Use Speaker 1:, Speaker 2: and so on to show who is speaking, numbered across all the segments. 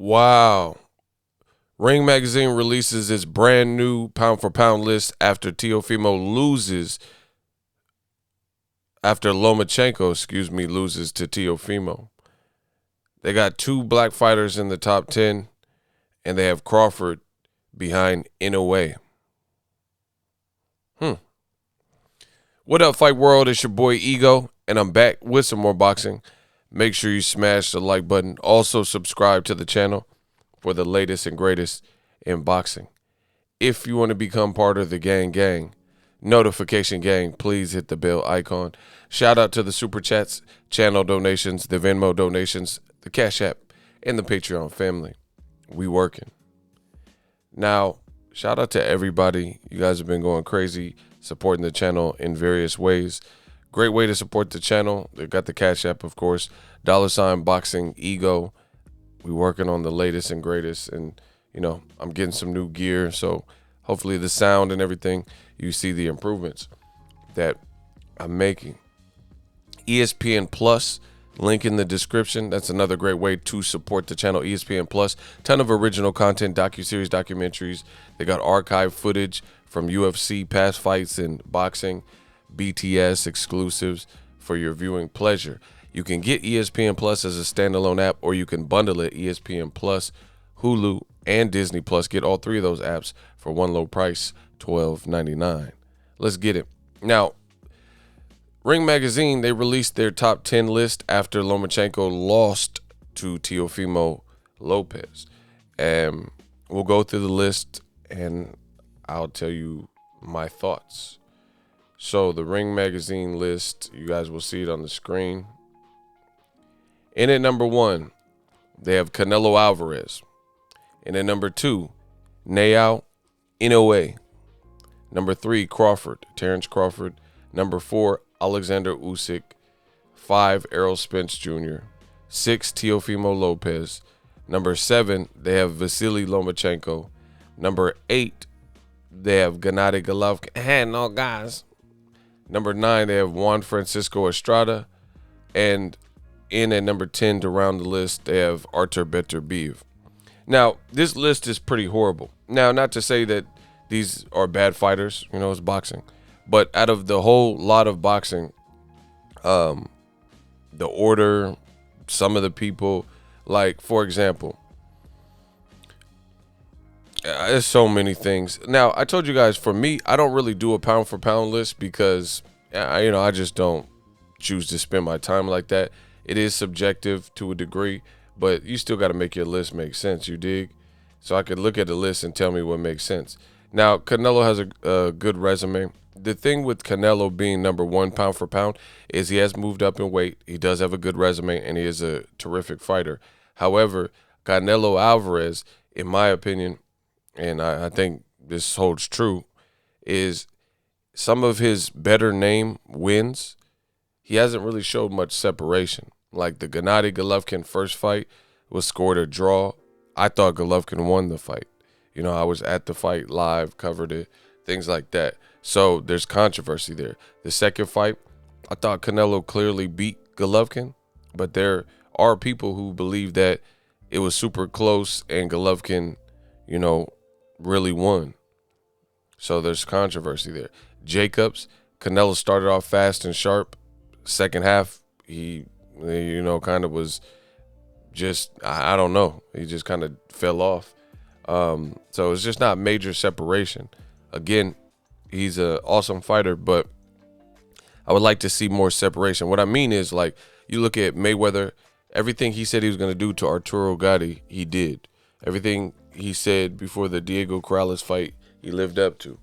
Speaker 1: Wow. Ring Magazine releases its brand new pound-for-pound list after Teofimo loses, after Lomachenko, loses to Teofimo. They got 2 black fighters in the top 10, and they have Crawford behind Inoue. What up, Fight World? It's your boy Ego, and I'm back with some more boxing. Make sure you smash the like button. Also, subscribe to the channel for the latest and greatest in boxing. If you want to become part of the gang, notification gang, please hit the bell icon. Shout out to the Super Chats, channel donations, the Venmo donations, the Cash App, and the Patreon family. We working. Now, shout out to everybody. You guys have been going crazy supporting the channel in various ways. Great way to support the channel. They got the Cash App, of course. $ Boxing Ego. We working on the latest and greatest, and I'm getting some new gear, so hopefully the sound and everything, you see the improvements that I'm making. ESPN Plus, link in the description. That's another great way to support the channel. ESPN Plus, ton of original content, docuseries, documentaries. They got archive footage from UFC, past fights in boxing, BTS exclusives for your viewing pleasure. You can get ESPN Plus as a standalone app, or you can bundle it, ESPN Plus, Hulu, and Disney Plus. Get all 3 of those apps for one low price, $12.99. Let's get it. Now, Ring Magazine, they released their top 10 list after Lomachenko lost to Teofimo Lopez. And we'll go through the list, and I'll tell you my thoughts. So the Ring Magazine list, you guys will see it on the screen. In at number 1, they have Canelo Alvarez. In at number 2, Nayao Inoue. Number 3, Crawford, Terence Crawford. Number 4, Alexander Usyk. 5, Errol Spence Jr. 6, Teofimo Lopez. Number 7, they have Vasily Lomachenko. Number 8, they have Gennady Golovkin. No, guys. Number 9, they have Juan Francisco Estrada. And in at number 10 to round the list, they have Artur Beterbiev. Now, this list is pretty horrible. Now, not to say that these are bad fighters, it's boxing. But out of the whole lot of boxing, the order, some of the people, like, for example, there's so many things. Now, I told you guys, for me, I don't really do a pound-for-pound list because, I just don't choose to spend my time like that. It is subjective to a degree, but you still got to make your list make sense, you dig? So I could look at the list and tell me what makes sense. Now, Canelo has a good resume. The thing with Canelo being number 1 pound for pound is he has moved up in weight. He does have a good resume, and he is a terrific fighter. However, Canelo Alvarez, in my opinion, and I think this holds true, is some of his better name wins, he hasn't really showed much separation. Like the Gennady Golovkin first fight was scored a draw. I thought Golovkin won the fight. I was at the fight live, covered it, things like that. So there's controversy there. The second fight, I thought Canelo clearly beat Golovkin, but there are people who believe that it was super close and Golovkin, really won. So there's controversy there. Jacobs, Canelo started off fast and sharp. Second half, he, kind of was just, I don't know. He just kind of fell off. So it's just not major separation. Again, he's an awesome fighter, but I would like to see more separation. What I mean is, like, you look at Mayweather, everything he said he was going to do to Arturo Gatti, he did. Everything he said before the Diego Corrales fight, he lived up to.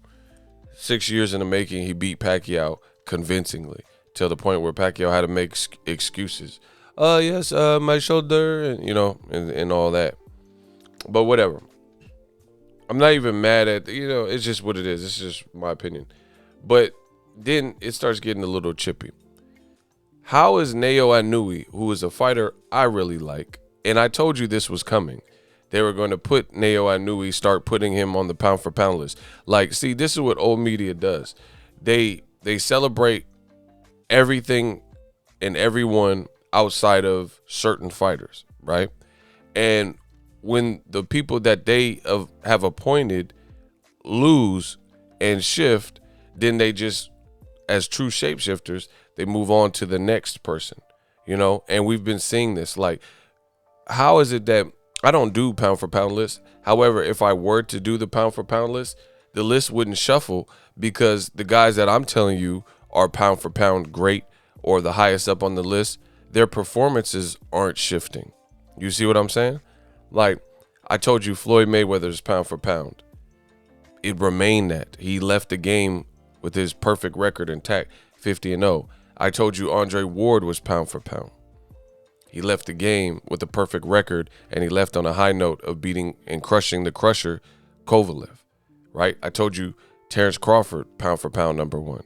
Speaker 1: 6 years in the making, he beat Pacquiao convincingly, till the point where Pacquiao had to make excuses. Yes, my shoulder, and and all that. But whatever. I'm not even mad at, it's just what it is. It's just my opinion. But then it starts getting a little chippy. How is Nayao Inoue, who is a fighter I really like, and I told you this was coming, they were going to put Nayao Inoue, start putting him on the pound-for-pound list. Like, see, this is what old media does. They celebrate everything and everyone outside of certain fighters, right? And when the people that they have appointed lose and shift, then they just, as true shapeshifters, they move on to the next person, you know? And we've been seeing this. Like, how is it that I don't do pound for pound lists? However, if I were to do the pound for pound list, the list wouldn't shuffle because the guys that I'm telling you are pound for pound great or the highest up on the list, their performances aren't shifting. You see what I'm saying? Like, I told you Floyd Mayweather's pound for pound. It remained that. He left the game with his perfect record intact, 50-0. I told you Andre Ward was pound for pound. He left the game with a perfect record, and he left on a high note of beating and crushing the crusher, Kovalev, right? I told you Terence Crawford, pound for pound, #1.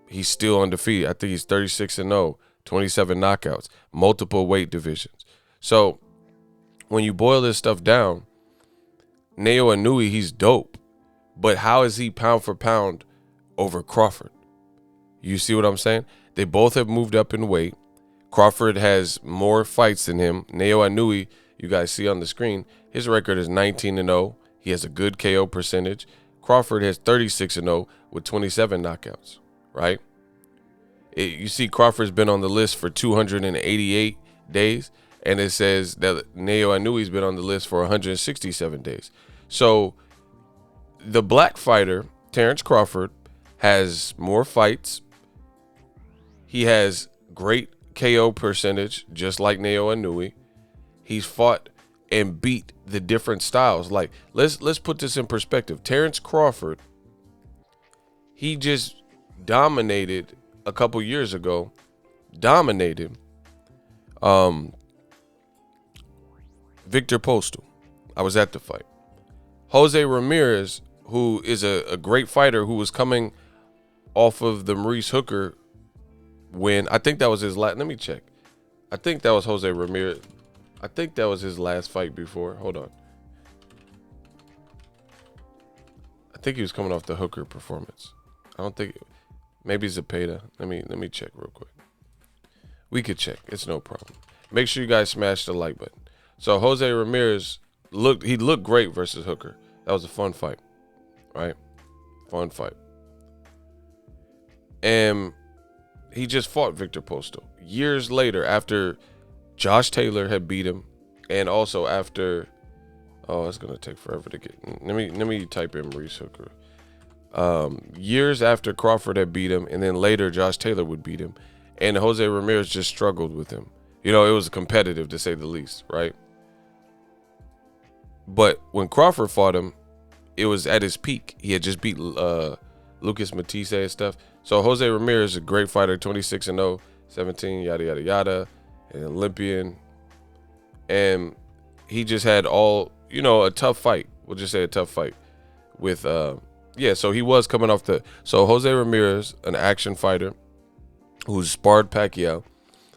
Speaker 1: He's still undefeated. I think he's 36-0, 27 knockouts, multiple weight divisions. So when you boil this stuff down, Inoue Inoue, he's dope. But how is he pound for pound over Crawford? You see what I'm saying? They both have moved up in weight. Crawford has more fights than him. Inoue Inoue, you guys see on the screen, his record is 19-0. He has a good KO percentage. Crawford has 36-0 with 27 knockouts, right? You see Crawford's been on the list for 288 days, and it says that Inoue Inoue's been on the list for 167 days. So the black fighter, Terence Crawford, has more fights. He has great KO percentage, just like Inoue Inoue. He's fought and beat the different styles. Like, let's put this in perspective. Terence Crawford, he just dominated a couple years ago. Dominated Victor Postal. I was at the fight. Jose Ramirez, who is a great fighter, who was coming off of the Maurice Hooker win. I think that was his last. Let me check. I think that was Jose Ramirez. I think that was his last fight before. Hold on. I think he was coming off the Hooker performance. I don't think. Maybe Zepeda. Let me check real quick. We could check. It's no problem. Make sure you guys smash the like button. So Jose Ramirez looked great versus Hooker. That was a fun fight, right? Fun fight. And he just fought Victor Postal years later after Josh Taylor had beat him, and also after, oh, it's gonna take forever to get. Let me type in Maurice Hooker. Years after Crawford had beat him, and then later Josh Taylor would beat him, and Jose Ramirez just struggled with him. You know, it was competitive to say the least, right? But when Crawford fought him, it was at his peak. He had just beat Lucas Matisse and stuff. So Jose Ramirez is a great fighter, 26-0, 17, yada, yada, yada, an Olympian. And he just had a tough fight. We'll just say a tough fight with, so he was coming off so Jose Ramirez, an action fighter who's sparred Pacquiao,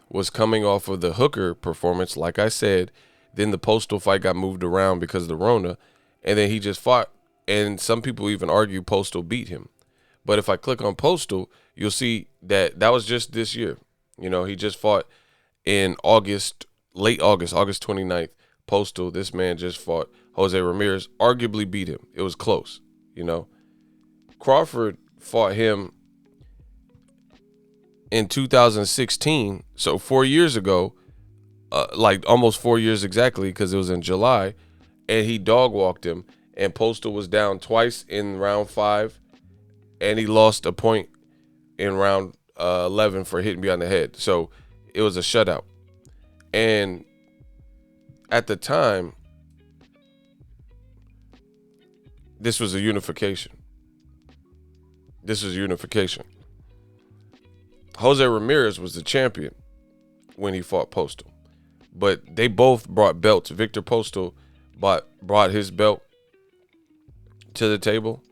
Speaker 1: was coming off of the Hooker performance, like I said. Then the Postal fight got moved around because of the Rona, and then he just fought, and some people even argue Postal beat him. But if I click on Postal, you'll see that was just this year. You know, he just fought in August, late August, August 29th. Postal, this man just fought Jose Ramirez, arguably beat him. It was close, you know. Crawford fought him in 2016, so 4 years ago, like almost 4 years exactly, because it was in July, and he dog walked him, and Postal was down twice in round 5, and he lost a point in round 11 for hitting me on the head. So it was a shutout. And at the time, this was a unification. Jose Ramirez was the champion when he fought Postal. But they both brought belts. Victor Postal brought his belt to the table.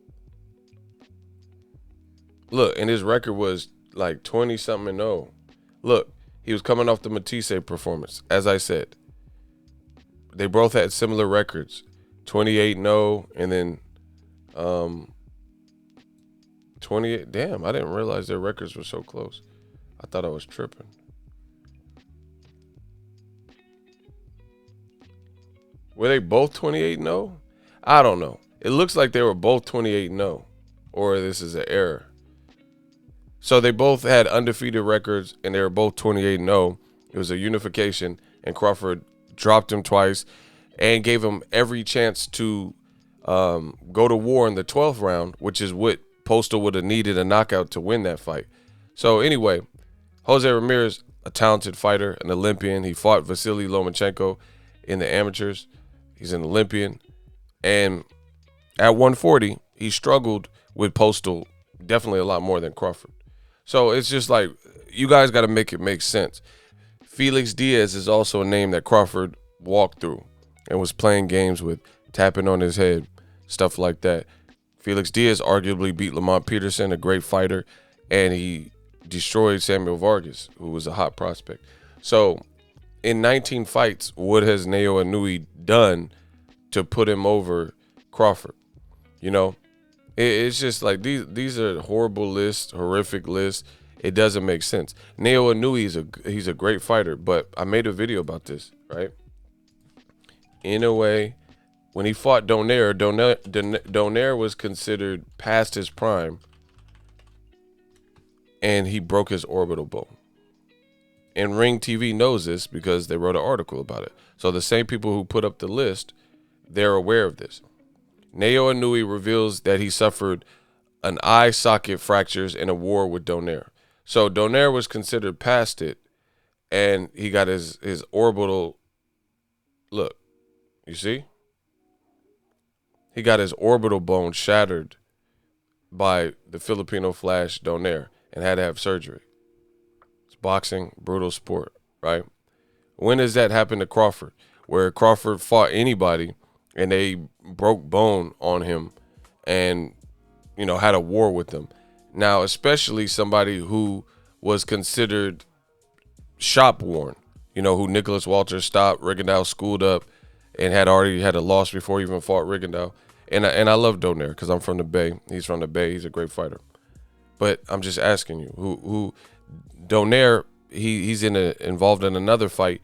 Speaker 1: Look, and his record was like 20-something-0. Look, he was coming off the Matisse performance, as I said. They both had similar records, 28-0, and then 28. Damn, I didn't realize their records were so close. I thought I was tripping. Were they both 28-0? I don't know. It looks like they were both 28-0, or this is an error. So they both had undefeated records, and they were both 28-0. It was a unification, and Crawford dropped him twice and gave him every chance to go to war in the 12th round, which is what Postal would have needed a knockout to win that fight. So anyway, Jose Ramirez, a talented fighter, an Olympian. He fought Vasily Lomachenko in the amateurs. He's an Olympian. And at 140, he struggled with Postal definitely a lot more than Crawford. So it's just like, you guys got to make it make sense. Felix Diaz is also a name that Crawford walked through and was playing games with, tapping on his head, stuff like that. Felix Diaz arguably beat Lamont Peterson, a great fighter, and he destroyed Samuel Vargas, who was a hot prospect. So in 19 fights, what has Naoya Inoue done to put him over Crawford? You know, it's just like these are horrible lists, horrific lists. It doesn't make sense. Naoya Inoue he's a great fighter, but I made a video about this, right? Inoue, when he fought Donaire was considered past his prime, and he broke his orbital bone. And RingTV knows this because they wrote an article about it. So the same people who put up the list, they're aware of this. Naoya Inoue reveals that he suffered an eye socket fractures in a war with Donaire. So Donaire was considered past it, and he got his orbital, look, you see? He got his orbital bone shattered by the Filipino Flash Donaire and had to have surgery. It's boxing, brutal sport, right? When does that happen to Crawford? Where Crawford fought anybody and they broke bone on him and, you know, had a war with them. Now, especially somebody who was considered shop worn, you know, who Nicholas Walters stopped, Rigondeaux schooled up, and had already had a loss before he even fought Rigondeaux. And I love Donaire because I'm from the Bay. He's from the Bay. He's a great fighter. But I'm just asking you, who Donaire, he's involved in another fight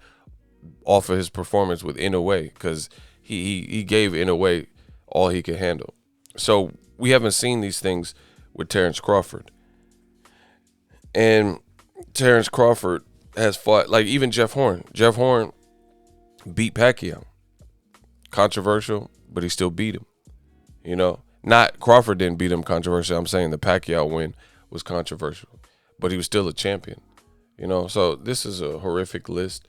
Speaker 1: off of his performance with Inoue, because he gave Inoue all he could handle. So we haven't seen these things with Terence Crawford. And Terence Crawford has fought, like even Jeff Horn. Jeff Horn beat Pacquiao. Controversial, but he still beat him. You know, not Crawford didn't beat him controversial. I'm saying the Pacquiao win was controversial, but he was still a champion. You know, so this is a horrific list.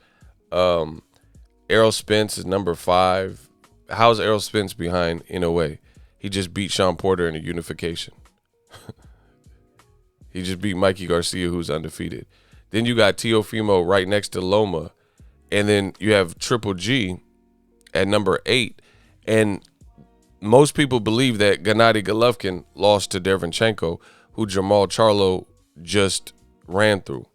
Speaker 1: Errol Spence is number 5. How's Errol Spence behind Inoue? He just beat Sean Porter in a unification. He just beat Mikey Garcia, who's undefeated. Then you got Teofimo right next to Loma, and then you have Triple G at number 8. And most people believe that Gennady Golovkin lost to Derevyanchenko, who Jamal Charlo just ran through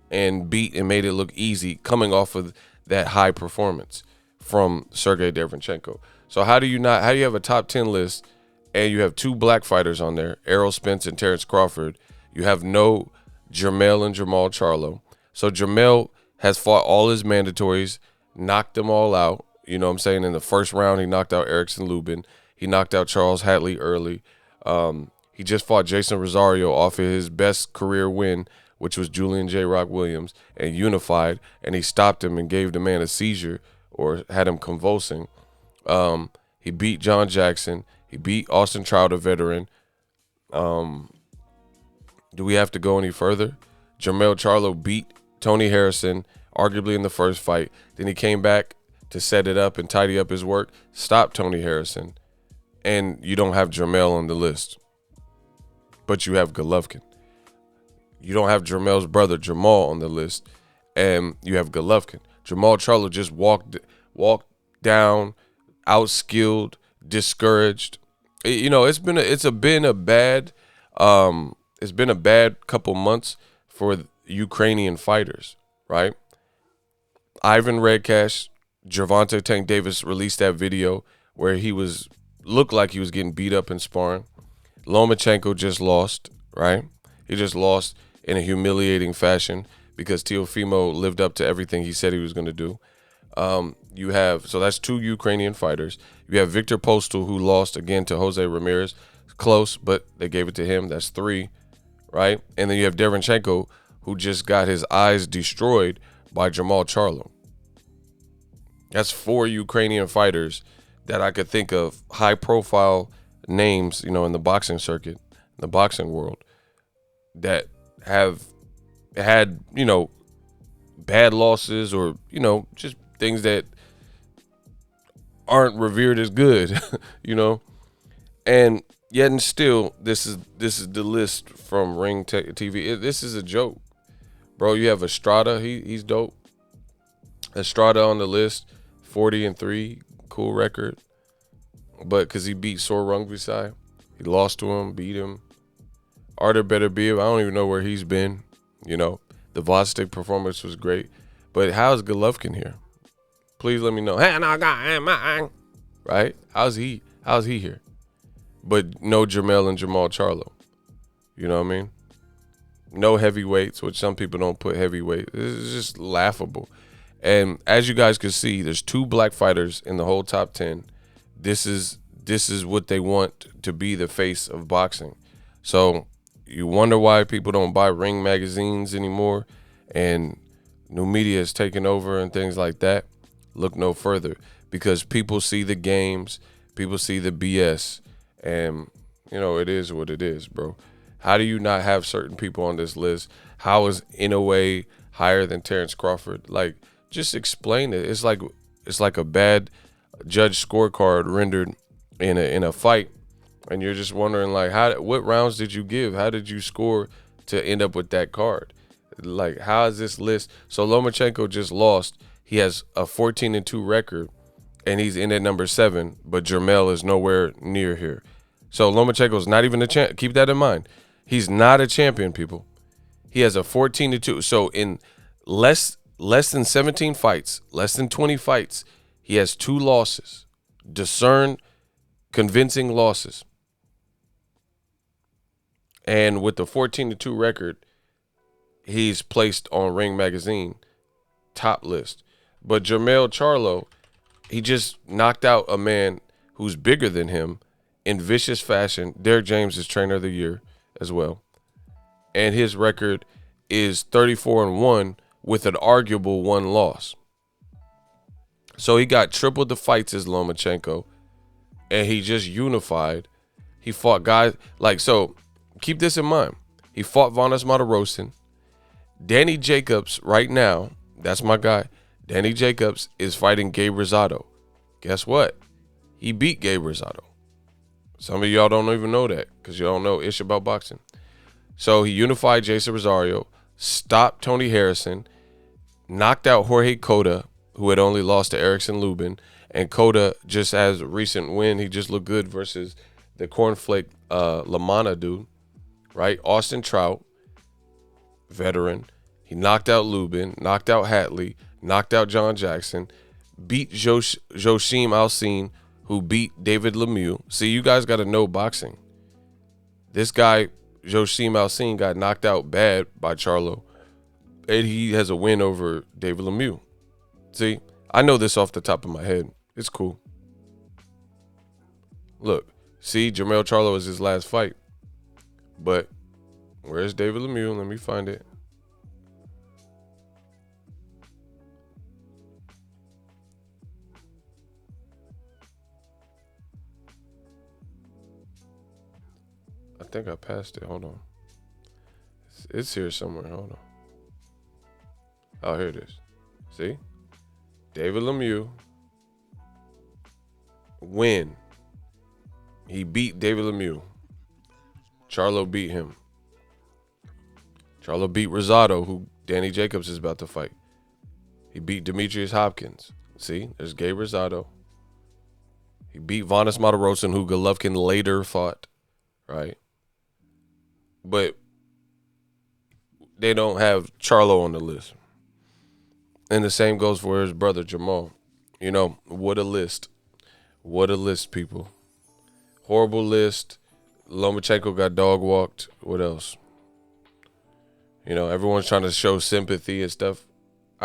Speaker 1: and beat and made it look easy coming off of that high performance from Sergey Derevyanchenko. So how do you have a top 10 list and you have 2 black fighters on there, Errol Spence and Terence Crawford? You have no Jermell and Jamal Charlo. So Jermell has fought all his mandatories, knocked them all out. You know what I'm saying? In the first round, he knocked out Erickson Lubin. He knocked out Charles Hatley early. He just fought Jason Rosario off of his best career win, which was Julian J. Rock Williams, and unified, and he stopped him and gave the man a seizure or had him convulsing. He beat John Jackson. He beat Austin Trout, a veteran. Do we have to go any further? Jermell Charlo beat Tony Harrison, arguably in the first fight. Then he came back to set it up and tidy up his work, stopped Tony Harrison, and you don't have Jermell on the list. But you have Golovkin. You don't have Jermell's brother Jamal on the list, and you have Golovkin. Jamal Charlo just walked down, outskilled, discouraged. You know, it's been a bad couple months for Ukrainian fighters, right? Ivan Redcash, Gervonta Tank Davis released that video where he looked like he was getting beat up in sparring. Lomachenko just lost, right? He just lost in a humiliating fashion because Teofimo lived up to everything he said he was going to do. You have, so that's 2 Ukrainian fighters. You have Victor Postal, who lost again to Jose Ramirez. Close, but they gave it to him. That's 3, right? And then you have Derenchenko, who just got his eyes destroyed by Jamal Charlo. That's 4 Ukrainian fighters that I could think of, high-profile names, in the boxing circuit, in the boxing world, that have had, bad losses or, just things that aren't revered as good, and yet and still, this is the list from RingTV. This is a joke, bro. You have Estrada, he's dope. Estrada on the list, 40-3, cool record, but because he beat Sor Rungvisai, he lost to him, beat him. Artur Beterbiev, I don't even know where he's been. The Vostok performance was great, but how's Golovkin here? Please let me know. Right? How's he here? But no Jermell and Jamal Charlo. You know what I mean? No heavyweights, which some people don't put heavyweight. It's just laughable. And as you guys can see, there's 2 black fighters in the whole top 10. This is what they want to be the face of boxing. So you wonder why people don't buy Ring magazines anymore and new media is taking over and things like that. Look no further, because people see the games, people see the BS, and it is what it is, bro. How do you not have certain people on this list? How is Inoue higher than Terence Crawford? Like, just explain it. It's like a bad judge scorecard rendered in a fight, and you're just wondering, like, what rounds did you give? How did you score to end up with that card? Like, how is this list? So Lomachenko just lost. He has a 14-2 record, and he's in at number 7, but Jermell is nowhere near here. So Lomachenko's not even a champ. Keep that in mind. He's not a champion, people. He has a 14-2. So in less than 17 fights, less than 20 fights, he has 2 losses. Discern convincing losses. And with the 14-2 record, he's placed on Ring Magazine top list. But Jermell Charlo, he just knocked out a man who's bigger than him in vicious fashion. Derek James is trainer of the year as well. And his record is 34-1 with an arguable 1 loss. So he got triple the fights as Lomachenko, and he just unified. He fought guys like, so keep this in mind. He fought Vanes Martirosyan. Danny Jacobs right now, that's my guy. Danny Jacobs is fighting Gabe Rosado. Guess what? He beat Gabe Rosado. Some of y'all don't even know that because you don't know ish about boxing. So he unified Jason Rosario, stopped Tony Harrison, knocked out Jorge Cota, who had only lost to Erickson Lubin. And Cota just has a recent win. He just looked good versus the cornflake Lamana dude, right? Austin Trout, veteran. He knocked out Lubin, knocked out Hatley, knocked out John Jackson, beat Joshim Alcine, who beat David Lemieux. See, you guys got to know boxing. This guy, Joshim Alcine, got knocked out bad by Charlo, and he has a win over David Lemieux. See, I know this off the top of my head. It's cool. Look, see, Jermell Charlo is his last fight. But where's David Lemieux? Let me find it. I think I passed it. Hold on. It's here somewhere. Hold on. Oh, here it is. See? David Lemieux. Win. He beat David Lemieux. Charlo beat him. Charlo beat Rosado, who Danny Jacobs is about to fight. He beat Demetrius Hopkins. See? There's Gabe Rosado. He beat Vanes Martirosyan, who Golovkin later fought. Right? But they don't have Charlo on the list. And the same goes for his brother Jamal. You know, what a list. What a list, people. Horrible list. Lomachenko got dog walked. What else? You know, everyone's trying to show sympathy and stuff.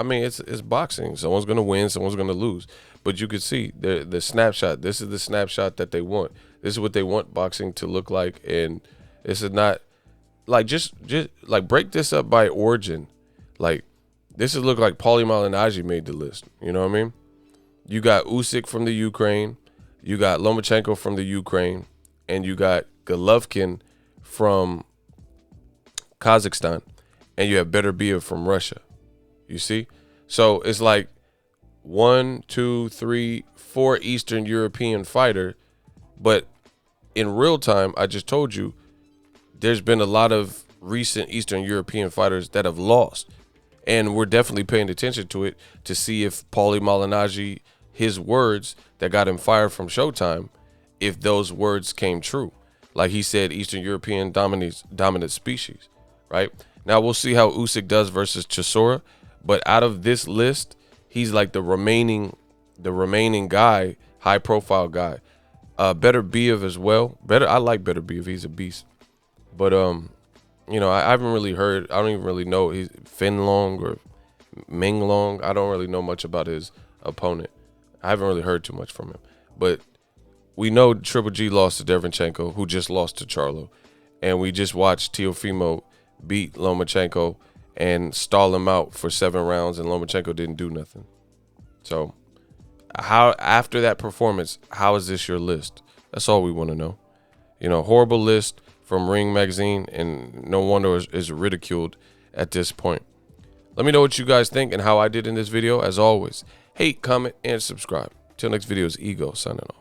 Speaker 1: I mean, it's boxing. Someone's gonna win, someone's gonna lose. But you could see the snapshot. This is the snapshot that they want. This is what they want boxing to look like, and this is not like just like break this up by origin. Like this is look like Paulie Malignaggi made the list. You know what I mean? You got Usyk from the Ukraine, you got Lomachenko from the Ukraine, and you got Golovkin from Kazakhstan, and you have Beterbiev from Russia. You see? So it's like 1, 2, 3, 4 Eastern European fighter, but in real time, I just told you, there's been a lot of recent Eastern European fighters that have lost, and we're definitely paying attention to it to see if Paulie Malignaggi, his words that got him fired from Showtime, if those words came true. Like he said, Eastern European dominant species, right? Now we'll see how Usyk does versus Chisora, but out of this list, he's like the remaining guy, high profile guy. Beterbiev as well. I like Beterbiev. He's a beast. But you know, I haven't really heard. I don't even really know. He's Finlong or Minglong. I don't really know much about his opponent. I haven't really heard too much from him. But we know Triple G lost to Derevchenko, who just lost to Charlo, and we just watched Teofimo beat Lomachenko and stall him out for 7 rounds, and Lomachenko didn't do nothing. So how, after that performance, how is this your list? That's all we want to know. You know, horrible list from Ring Magazine, and no wonder is ridiculed at this point. Let me know what you guys think and how I did in this video. As always, hate, comment, and subscribe. Till next video is Ego signing off.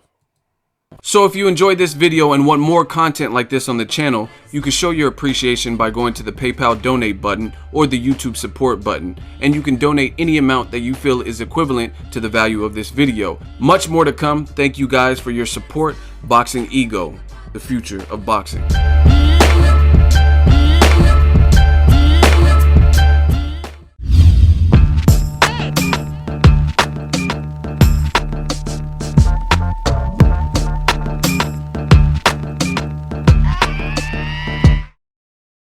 Speaker 2: So if you enjoyed this video and want more content like this on the channel, you can show your appreciation by going to the PayPal donate button or the YouTube support button, and you can donate any amount that you feel is equivalent to the value of this video. Much more to come. Thank you guys for your support. Boxingego, the future of boxing.